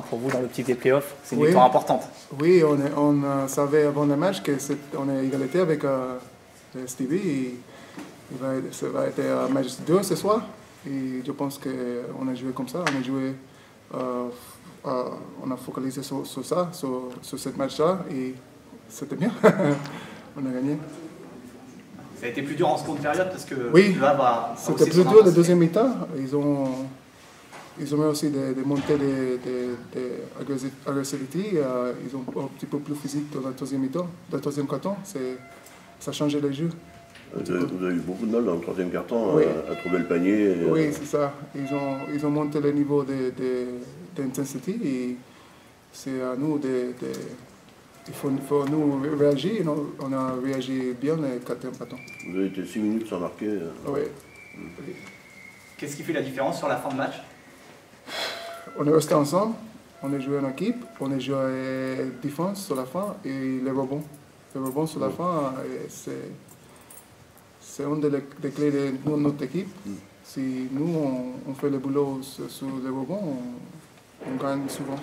Pour vous, dans l'optique des playoffs, c'est une Oui. victoire importante. Oui, on savait avant le match qu'on est égalité avec Stevie. Et ça va être un match 2 ce soir. Et je pense qu'on a joué comme ça. On a joué, on a focalisé sur ça, sur ce match-là. Et c'était bien. On a gagné. Ça a été plus dur en seconde période parce que oui, c'était plus dur la deuxième mi-temps. Ils ont mis aussi des montées d'agressivité. Ils ont un petit peu plus physique dans la deuxième mi-temps. Dans le deuxième carton, ça a changé le jeu. Vous avez eu beaucoup de mal dans le troisième carton oui. à trouver le panier. Oui, c'est ça. Ils ont monté le niveau d'intensité et c'est à nous il faut nous réagir. On a réagi bien le quatrième carton. Vous avez été 6 minutes sans marquer. Oui. Qu'est-ce qui fait la différence sur la fin de match? On est resté ensemble, on a joué en équipe, on a joué défense sur la fin et les rebonds. Les rebonds sur la fin, c'est une des clés de notre équipe. Si nous, on fait le boulot sur les rebonds, on gagne souvent.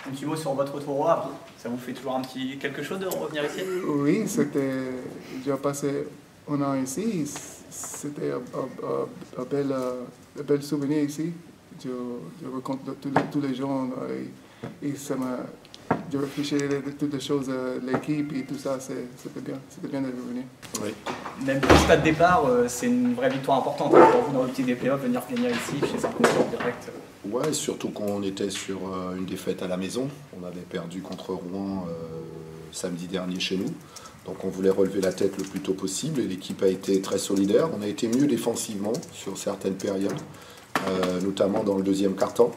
Un petit mot sur votre retour au Havre. Ça vous fait toujours quelque chose de revenir ici? Oui, j'ai passé un an ici. C'était un bel souvenir ici. Je rencontre tous les gens et je réfléchis à toutes les choses, l'équipe et tout ça, c'était bien de revenir. Oui. Même le stade de départ, c'est une vraie victoire importante pour vous dans l'optique des playoffs, venir gagner ici chez un concurrent direct. Ouais, surtout qu'on était sur une défaite à la maison. On avait perdu contre Rouen samedi dernier chez nous. Donc on voulait relever la tête le plus tôt possible et l'équipe a été très solidaire. On a été mieux défensivement sur certaines périodes, notamment dans le deuxième quart-temps.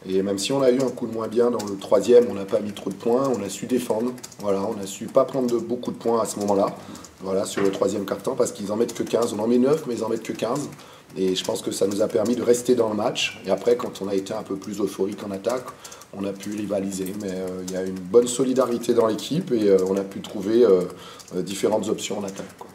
Et même si on a eu un coup de moins bien dans le troisième, on n'a pas mis trop de points, on a su défendre. Voilà, on a su pas prendre beaucoup de points à ce moment-là, voilà, sur le troisième quart-temps, parce qu'ils en mettent que 15. On en met 9, mais ils en mettent que 15. Et je pense que ça nous a permis de rester dans le match. Et après, quand on a été un peu plus euphorique en attaque, on a pu rivaliser. Mais il y a une bonne solidarité dans l'équipe et on a pu trouver différentes options en attaque, quoi.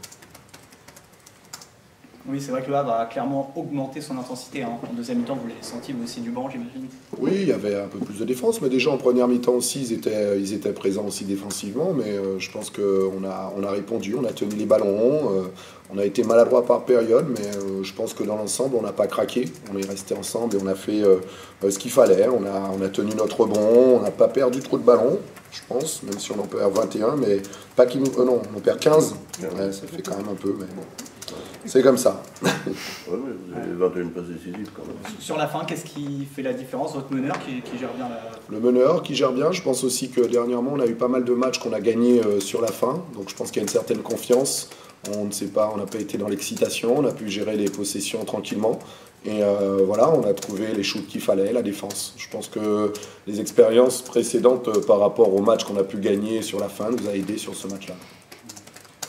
Oui, c'est vrai que le Havre a clairement augmenté son intensité. En deuxième mi-temps, vous l'avez senti, vous aussi, du banc, j'imagine. Oui, il y avait un peu plus de défense, mais déjà en première mi-temps aussi, ils étaient présents aussi défensivement. Mais je pense qu'on a répondu, on a tenu les ballons, on a été maladroit par période, mais je pense que dans l'ensemble, on n'a pas craqué. On est resté ensemble et on a fait ce qu'il fallait. On a tenu notre rebond, on n'a pas perdu trop de ballons, je pense, même si on en perd 21, mais pas qu'ils nous... non, on en perd 15. Ouais, ça fait quand même un peu, mais bon. C'est comme ça. Oui, vous avez 21 passes décisives quand même. Sur la fin, qu'est-ce qui fait la différence? Votre meneur qui gère bien la... Le meneur qui gère bien. Je pense aussi que dernièrement, on a eu pas mal de matchs qu'on a gagnés sur la fin. Donc je pense qu'il y a une certaine confiance. On ne sait pas, on n'a pas été dans l'excitation. On a pu gérer les possessions tranquillement. Et voilà, on a trouvé les shoots qu'il fallait, la défense. Je pense que les expériences précédentes par rapport au match qu'on a pu gagner sur la fin nous a aidés sur ce match-là.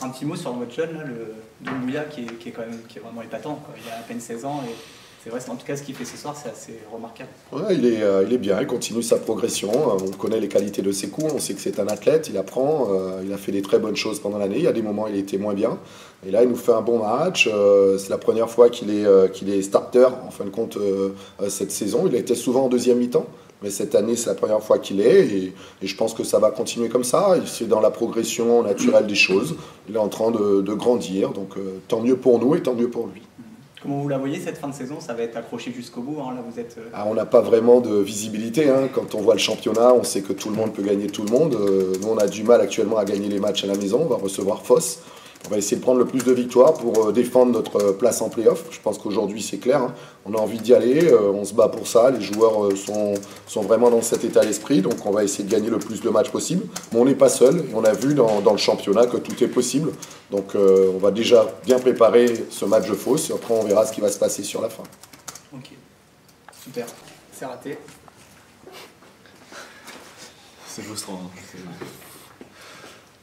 Un petit mot sur votre jeune, là, le Doumbouya, qui est vraiment épatant, quoi. Il a à peine 16 ans et c'est vrai, en tout cas, ce qu'il fait ce soir, c'est assez remarquable. Ouais, il est bien, il continue sa progression. On connaît les qualités de ses coups, on sait que c'est un athlète, il apprend, il a fait des très bonnes choses pendant l'année. Il y a des moments où il était moins bien. Et là, il nous fait un bon match. C'est la première fois qu'il est starter, en fin de compte, cette saison. Il a été souvent en deuxième mi-temps. Mais cette année, c'est la première fois qu'il est, et je pense que ça va continuer comme ça. C'est dans la progression naturelle des choses. Il est en train de grandir, donc tant mieux pour nous et tant mieux pour lui. Comment vous la voyez cette fin de saison? Ça va être accroché jusqu'au bout, hein. Là, vous êtes... On n'a pas vraiment de visibilité, hein. Quand on voit le championnat, on sait que tout le monde peut gagner tout le monde. Nous, on a du mal actuellement à gagner les matchs à la maison. On va recevoir Foss. On va essayer de prendre le plus de victoires pour défendre notre place en play-off. Je pense qu'aujourd'hui, c'est clair, hein. On a envie d'y aller, on se bat pour ça. Les joueurs sont vraiment dans cet état d'esprit. Donc, on va essayer de gagner le plus de matchs possible. Mais on n'est pas seul. Et on a vu dans le championnat que tout est possible. Donc, on va déjà bien préparer ce match de Foss. Et après, on verra ce qui va se passer sur la fin. Ok, super. C'est raté. C'est frustrant.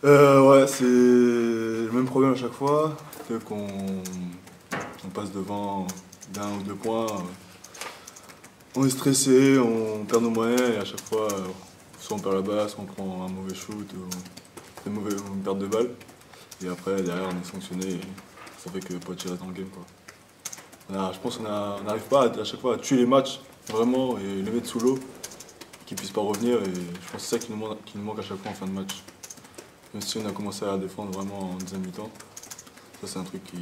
Ouais, c'est le même problème à chaque fois. Dès qu'on passe devant d'un ou deux points, on est stressé, on perd nos moyens et à chaque fois, soit on perd la balle, soit on prend un mauvais shoot ou une perte de balle. Et après, derrière, on est sanctionné et ça fait que Poitiers reste dans le game, quoi. Je pense qu'on n'arrive pas à chaque fois à tuer les matchs vraiment, et les mettre sous l'eau, qu'ils puissent pas revenir. Et je pense que c'est ça qui nous manque à chaque fois en fin de match. Même si on a commencé à défendre vraiment en deuxième mi-temps, ça c'est un truc qui...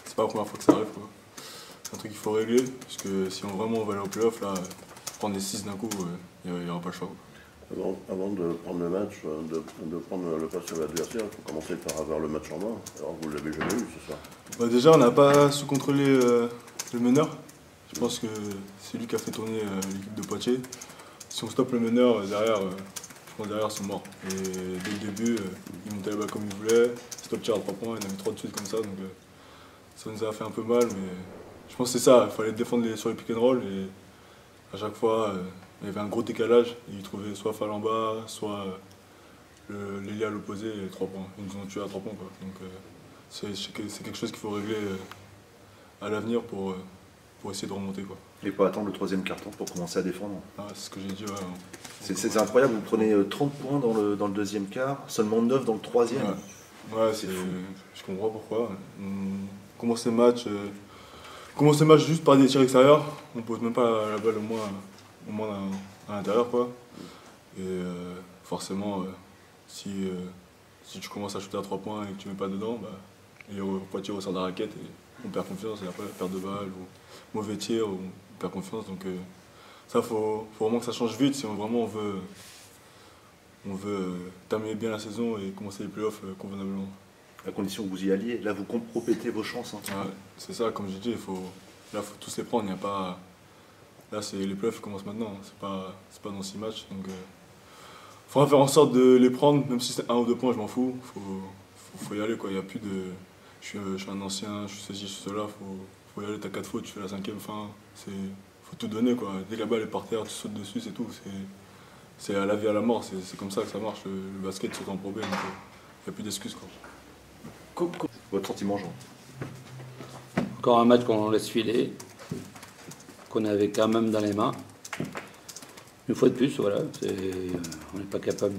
C'est pas la première fois que ça arrive, quoi. C'est un truc qu'il faut régler, parce que si on vraiment va aller au play-off, là, prendre les 6 d'un coup, il n'y aura pas le choix, quoi. Avant de prendre le match, de prendre le pas sur l'adversaire, il faut commencer par avoir le match en main. Alors vous ne l'avez jamais eu ce soir. Bah déjà, on n'a pas su contrôler le meneur. Je pense que c'est lui qui a fait tourner l'équipe de Poitiers. Si on stoppe le meneur, derrière, je pense derrière, ils sont morts. Et dès le début, ils montaient la balle comme ils voulaient. Stop tir à 3 points, il y en avait 3 de suite comme ça. Donc ça nous a fait un peu mal, mais je pense que c'est ça. Il fallait défendre sur les pick and roll. Et à chaque fois, il y avait un gros décalage. Ils trouvaient soit Falamba, soit l'ailier à l'opposé, et 3 points. Ils nous ont tués à 3 points, quoi. Donc c'est quelque chose qu'il faut régler à l'avenir pour essayer de remonter, quoi. Et pas attendre le troisième carton pour commencer à défendre. Ah, c'est ce que j'ai dit, ouais. C'est incroyable, vous prenez 30 points dans le deuxième quart, seulement 9 dans le troisième. Ouais, c'est fou. Je comprends pourquoi. On commence le match juste par des tirs extérieurs. On pose même pas la balle au moins à l'intérieur, quoi. Et forcément, si tu commences à shooter à 3 points et que tu ne mets pas dedans, bah, les Poitiers ressort de la raquette et on perd confiance. Et après, perte de balle ou mauvais tir, on perd confiance. Donc ça, faut vraiment que ça change vite si on veut terminer bien la saison et commencer les playoffs convenablement. À condition que vous y alliez, là vous compromettez vos chances. Hein. Ouais, c'est ça, comme j'ai dit, il faut tous les prendre. Il n'y a pas... Là, les playoffs qui commencent maintenant, c'est pas dans 6 matchs. Donc il faudra faire en sorte de les prendre, même si c'est 1 ou 2 points, je m'en fous. Faut y aller, quoi. Il y a plus de... Je suis un ancien, je suis ceci, je suis cela, faut y aller, t'as 4 fautes, tu fais la 5e, fin. Faut tout donner, quoi. Dès que la balle est par terre, tu sautes dessus, c'est tout. C'est à la vie, à la mort, c'est comme ça que ça marche. Le basket saute en Pro B, donc il n'y a plus d'excuses, quoi. Votre sentiment, Jean? Encore un match qu'on laisse filer, qu'on avait quand même dans les mains. Une fois de plus, voilà, on n'est pas capable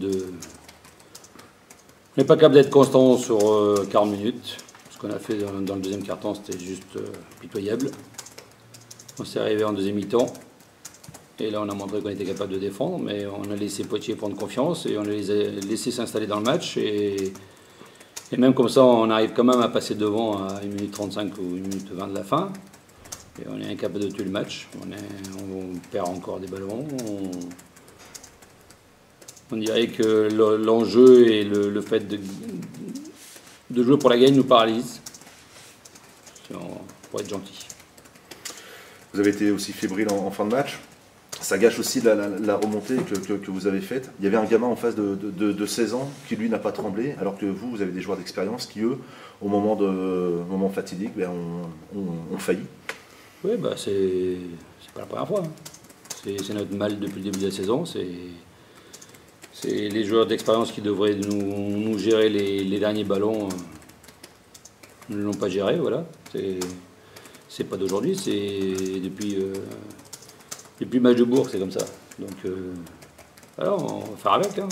d'être constant sur 40 minutes. Ce qu'on a fait dans le deuxième quart-temps, c'était juste pitoyable. On s'est arrivé en deuxième mi-temps. Et là, on a montré qu'on était capable de défendre, mais on a laissé Poitiers prendre confiance et on les a laissés s'installer dans le match. Et même comme ça, on arrive quand même à passer devant à 1 minute 35 ou 1 minute 20 de la fin. Et on est incapable de tuer le match. On perd encore des ballons. On dirait que l'enjeu et le fait de jouer pour la gagne nous paralyse. Pour être gentil. Vous avez été aussi fébrile en fin de match. Ça gâche aussi la remontée que vous avez faite. Il y avait un gamin en face de 16 ans qui, lui, n'a pas tremblé, alors que vous avez des joueurs d'expérience qui, eux, au moment fatidique, ben, ont failli. Oui, bah, c'est pas la première fois. C'est notre mal depuis le début de la saison. C'est les joueurs d'expérience qui devraient nous gérer les derniers ballons. Ils ne l'ont pas géré, voilà. C'est pas d'aujourd'hui, c'est depuis le match de Bourg, c'est comme ça. Donc, alors, on va faire avec. Hein.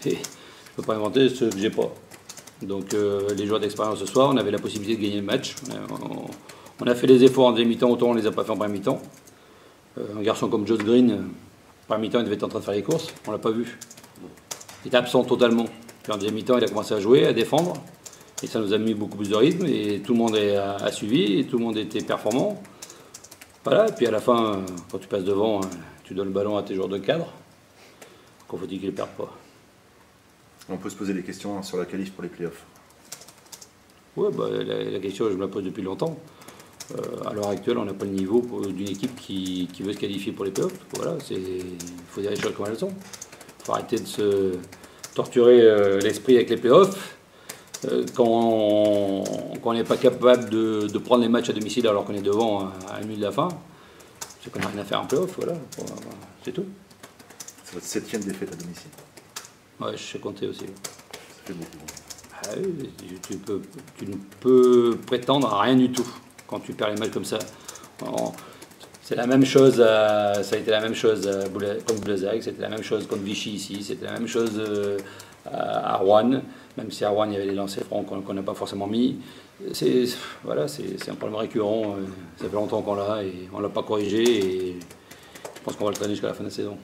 Je ne peux pas inventer ce que j'ai pas. Donc, les joueurs d'expérience ce soir, on avait la possibilité de gagner le match. On a fait des efforts en deuxième mi-temps, autant on ne les a pas fait en première mi-temps. Un garçon comme Josh Green, en première mi-temps, il devait être en train de faire les courses, on ne l'a pas vu. Il était absent totalement. Puis en deuxième mi-temps, il a commencé à jouer, à défendre. Et ça nous a mis beaucoup plus de rythme. Et tout le monde a suivi, et tout le monde était performant. Voilà, et puis à la fin, quand tu passes devant, tu donnes le ballon à tes joueurs de cadre. Qu'on faut dire qu'ils ne perdent pas. On peut se poser des questions sur la qualif pour les playoffs. Oui, bah, la question, je me la pose depuis longtemps. À l'heure actuelle, on n'a pas le niveau d'une équipe qui veut se qualifier pour les playoffs. Voilà, il faut dire les choses comme elles sont. Il faut arrêter de se torturer l'esprit avec les playoffs. Quand on n'est pas capable de prendre les matchs à domicile alors qu'on est devant à 1 minute de la fin, c'est qu'on n'a rien à faire en playoff, voilà. C'est tout. C'est votre 7e défaite à domicile. Ouais, je sais compter aussi. Ça fait beaucoup. Ah oui, tu ne peux prétendre à rien du tout quand tu perds les matchs comme ça. C'est la même chose, ça a été la même chose contre Blazag, c'était la même chose contre Vichy ici, c'était la même chose à Rouen, même si à Rouen il y avait les lancers francs qu'on n'a pas forcément mis. C'est un problème récurrent, ça fait longtemps qu'on l'a et on ne l'a pas corrigé. Je pense qu'on va le traîner jusqu'à la fin de la saison.